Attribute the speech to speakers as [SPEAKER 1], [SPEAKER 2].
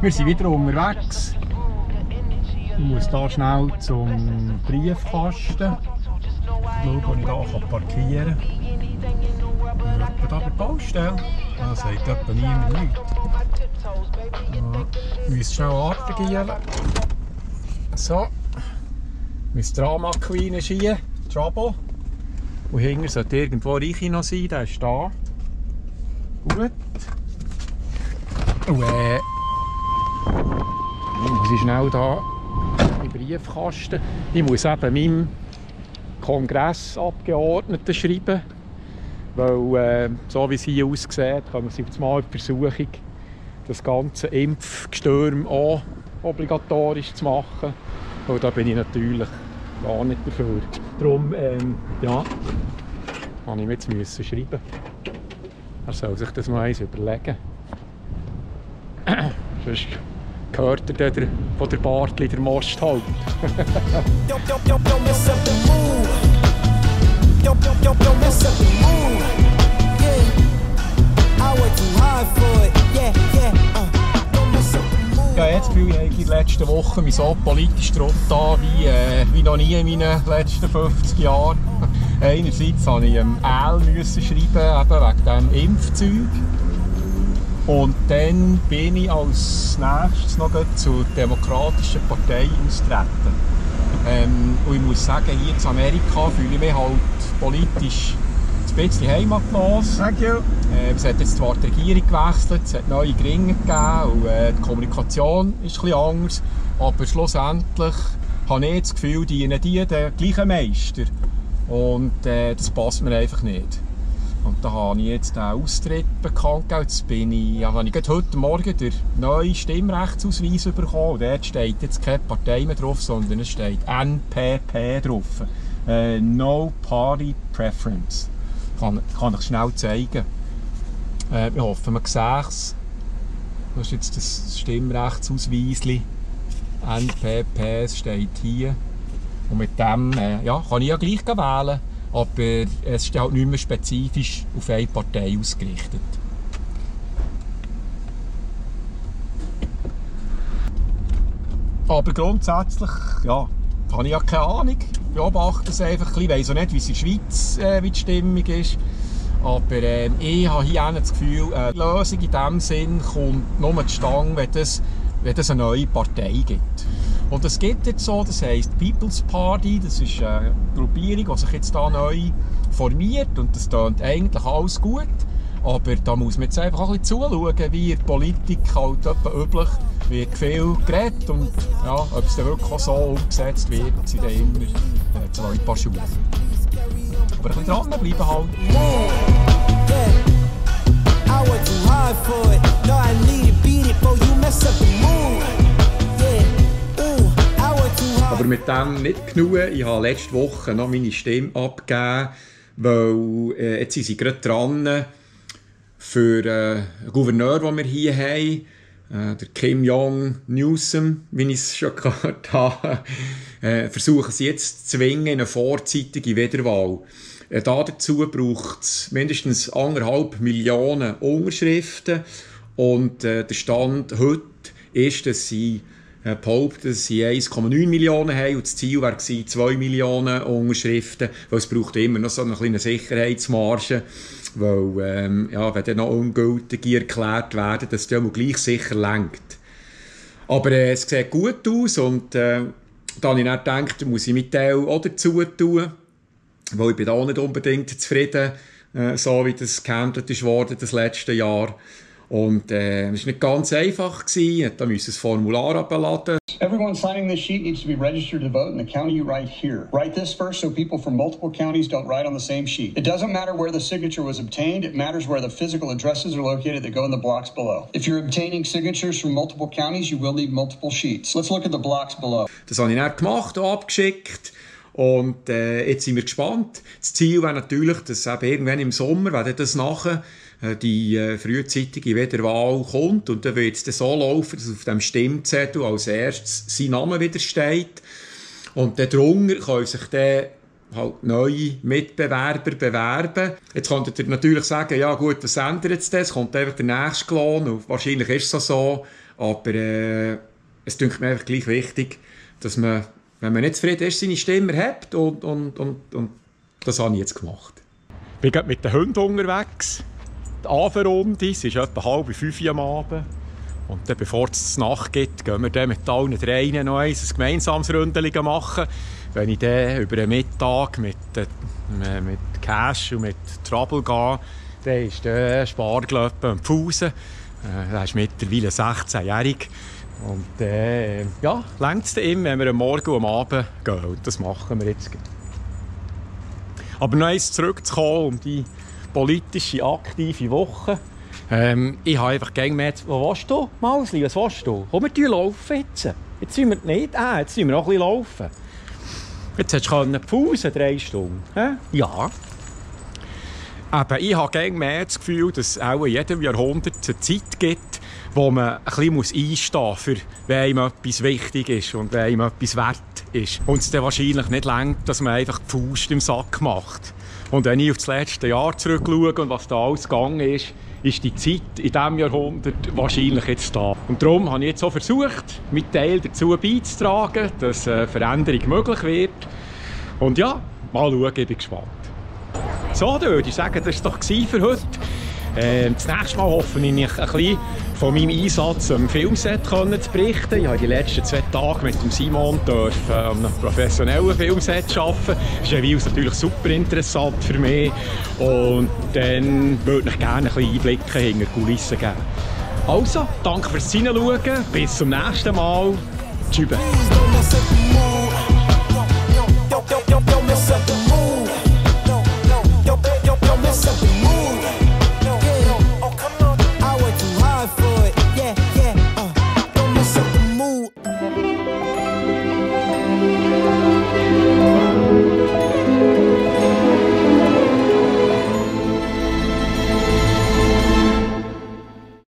[SPEAKER 1] Wir sind wieder unterwegs. Ich muss hier schnell zum Briefkasten. Schauen, wo ich hier parkieren kann. Hier bei der Baustelle. Da sagt etwa niemand nichts. Ich muss schnell Arten. So. Mein Drama Queen ist hier. Trouble. Und hinten sollte irgendwo Reiche noch sein. Der ist da. Gut. Und muss ich schnell hier in den Briefkasten. Ich muss eben meinem Kongressabgeordneten schreiben, weil so wie es hier aussieht, kann man sich jetzt mal auf die Versuchung, das ganze Impfgestürm auch obligatorisch zu machen. Und da bin ich natürlich gar nicht dafür. Darum ja, habe ich mir jetzt schreiben. Er soll sich das mal eins überlegen. Sonst gehört er von der Bartli der Most halt. Ja, jetzt fühle ich in den letzten Wochen mich so politisch drauf da wie noch nie in meinen letzten 50 Jahren. Einerseits musste ich schreiben, eben wegen diesem Impfzeug. Und dann bin ich als nächstes noch zur Demokratischen Partei austreten. Und ich muss sagen, hier in Amerika fühle ich mich halt politisch ein bisschen heimatlos.
[SPEAKER 2] Thank you.
[SPEAKER 1] Es hat jetzt zwar die Regierung gewechselt, es hat neue Gründer gegeben und die Kommunikation ist ein bisschen anders. Aber schlussendlich habe ich das Gefühl, dienen die den gleichen Meister. Und das passt mir einfach nicht. Und da habe ich jetzt den Austritt bekannt gegeben. Jetzt habe ich heute Morgen den neuen Stimmrechtsausweis bekommen. Und dort steht jetzt keine Partei mehr drauf, sondern es steht NPP drauf. No Party Preference. Kann ich schnell zeigen. Ich hoffe, man sieht es. Das ist jetzt das Stimmrechtsausweis. NPP steht hier. Und mit dem ja, kann ich ja gleich wählen. Aber es ist halt nicht mehr spezifisch auf eine Partei ausgerichtet. Aber grundsätzlich, ja, habe ich ja keine Ahnung. Ich beobachte es einfach ein bisschen. Ich weiss auch nicht, wie es in der Schweiz wie die Stimmung ist. Aber ich habe hier das Gefühl, die Lösung in diesem Sinn kommt nur zustande, wenn es eine neue Partei gibt. Und es gibt jetzt so, das heisst People's Party, das ist eine Gruppierung, die sich jetzt da neu formiert und das klingt eigentlich alles gut. Aber da muss man jetzt einfach ein bisschen zuschauen, wie in der Politik halt üblich wird viel geredet und ja, ob es dann wirklich auch so umgesetzt wird, sind dann immer zwei Paar Schuhe. Aber ein bisschen dranbleiben halt. Aber mit dem nicht genug. Ich habe letzte Woche noch meine Stimme abgegeben, weil jetzt sind sie gerade dran für einen Gouverneur, den wir hier haben, der Kim Jong Newsom, wie ich es schon gehört habe, versuchen sie jetzt zu zwingen in eine vorzeitige Wiederwahl. Dazu braucht es mindestens 1,5 Millionen Unterschriften und der Stand heute ist, dass sie behaupten, dass sie 1,9 Millionen haben und das Ziel wäre 2 Millionen Unterschriften, weil es braucht immer noch so eine kleine Sicherheitsmarge, weil ja, wenn dann noch ungültige erklärt werden, dass das ja gleich sicher reicht. Aber es sieht gut aus und da habe ich dann gedacht, muss ich mit Teil auch dazu tun, weil ich bin auch nicht unbedingt zufrieden, so wie das gehandelt wurde das letzte Jahr. Und es war nicht ganz einfach. Da musste ein Formular abladen.
[SPEAKER 3] Everyone signing this sheet needs to be registered to vote in the county you write here. Write this first so people from multiple counties don't write on the same sheet. It doesn't matter where the signature was obtained, it matters where the physical addresses are located that go in the blocks below. If you're obtaining signatures from multiple counties, you will need multiple sheets. Let's look at the blocks below. Das habe ich dann gemacht und abgeschickt. Und jetzt sind wir gespannt. Das Ziel wäre natürlich, dass eben irgendwann im Sommer, wenn das nachher die frühzeitige Wiederwahl kommt und dann wird es dann so laufen, dass auf dem Stimmzettel als erstes sein Name wieder steht und darunter können sich dann halt neue Mitbewerber bewerben. Jetzt könntet ihr natürlich sagen, ja gut, was ändert es das? Es kommt einfach der nächste Klon und wahrscheinlich ist es so.
[SPEAKER 1] Aber es dünkt mir einfach gleich wichtig, dass man, wenn man nicht zufrieden ist, seine Stimme hat und das habe ich jetzt gemacht. Ich bin gerade mit den Hunden unterwegs. Die Abendrunde, es ist etwa 4:30 am Abend. Und dann, bevor es Nacht gibt, gehen wir dann mit allen dreien noch ein gemeinsames Ründchen machen. Wenn ich dann über den Mittag mit Cash und mit Trouble gehe, dann ist der Spargelöppe am Pfusen. Er ist mittlerweile 16-jährig. Und ja, reicht es ihm, wenn wir am Morgen und am Abend gehen. Und das machen wir jetzt. Aber noch eins zurückzukommen um die politische, aktive Woche. Ich habe einfach gemerkt, wo willst du, Mausli, was willst du? Komm, wir laufen jetzt. Jetzt sind wir nicht, jetzt sind wir noch ein bisschen laufen. Jetzt hättest du Pause 3 Stunden. Ja. Aber ich habe mehr das Gefühl, dass es auch in jedem Jahrhundert eine Zeit gibt, wo man ein bisschen einstehen muss, für wenn einem etwas wichtig ist und wenn einem etwas wert ist. Und es dann wahrscheinlich nicht reicht, dass man einfach die Faust im Sack macht. Und wenn ich auf das letzte Jahr zurückschaue und was da alles gegangen ist die Zeit in diesem Jahrhundert wahrscheinlich jetzt da. Und darum habe ich jetzt auch versucht, meinen Teil dazu beizutragen, dass Veränderung möglich wird. Und ja, mal schauen, ich bin gespannt. So, dann würde ich sagen, das war es doch für heute. Das nächste Mal hoffe ich, ein bisschen von meinem Einsatz am Filmset zu berichten. Ich habe die letzten 2 Tage mit dem Simon an einem professionellen Filmset arbeiten. Das ist natürlich super interessant für mich. Und dann würde ich gerne ein bisschen Einblicke hinter die Kulissen geben. Also, danke fürs Hineinschauen. Bis zum nächsten Mal. Tschüss.
[SPEAKER 2] Yeah.